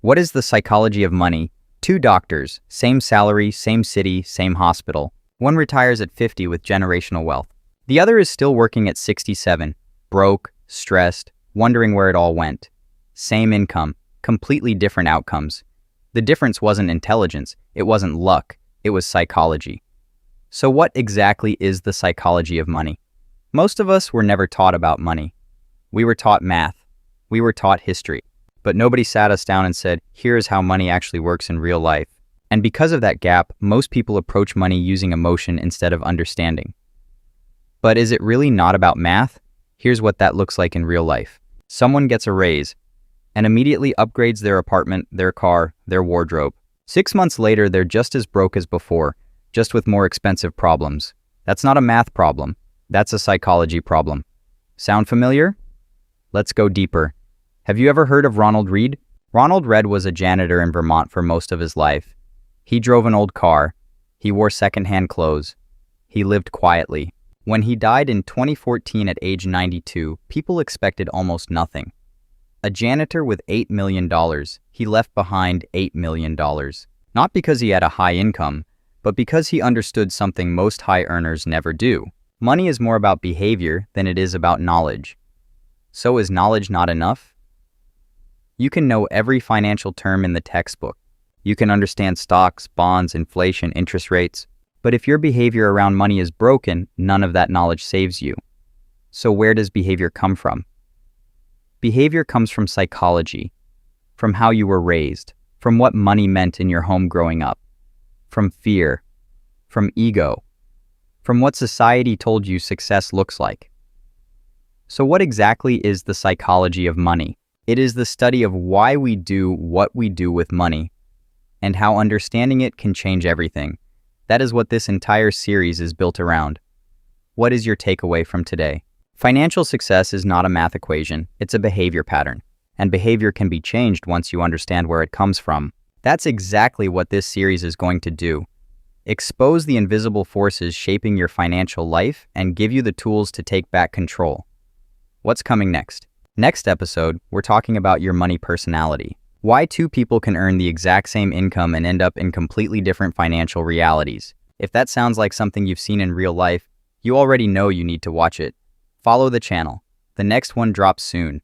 What is the psychology of money? Two doctors, same salary, same city, same hospital. One retires at 50 with generational wealth. The other is still working at 67, broke, stressed, wondering where it all went. Same income, completely different outcomes. The difference wasn't intelligence, it wasn't luck, it was psychology. So what exactly is the psychology of money? Most of us were never taught about money. We were taught math. We were taught history. But nobody sat us down and said, here's how money actually works in real life. And because of that gap, most people approach money using emotion instead of understanding. But is it really not about math? Here's what that looks like in real life. Someone gets a raise and immediately upgrades their apartment, their car, their wardrobe. 6 months later, they're just as broke as before, just with more expensive problems. That's not a math problem. That's a psychology problem. Sound familiar? Let's go deeper. Have you ever heard of Ronald Read? Ronald Read was a janitor in Vermont for most of his life. He drove an old car. He wore secondhand clothes. He lived quietly. When he died in 2014 at age 92, people expected almost nothing. A janitor with $8 million, he left behind $8 million. Not because he had a high income, but because he understood something most high earners never do. Money is more about behavior than it is about knowledge. So is knowledge not enough? You can know every financial term in the textbook. You can understand stocks, bonds, inflation, interest rates. But if your behavior around money is broken, none of that knowledge saves you. So where does behavior come from? Behavior comes from psychology, from how you were raised, from what money meant in your home growing up, from fear, from ego, from what society told you success looks like. So what exactly is the psychology of money? It is the study of why we do what we do with money, and how understanding it can change everything. That is what this entire series is built around. What is your takeaway from today? Financial success is not a math equation, it's a behavior pattern. And behavior can be changed once you understand where it comes from. That's exactly what this series is going to do. Expose the invisible forces shaping your financial life and give you the tools to take back control. What's coming next? Next episode, we're talking about your money personality. Why two people can earn the exact same income and end up in completely different financial realities. If that sounds like something you've seen in real life, you already know you need to watch it. Follow the channel. The next one drops soon.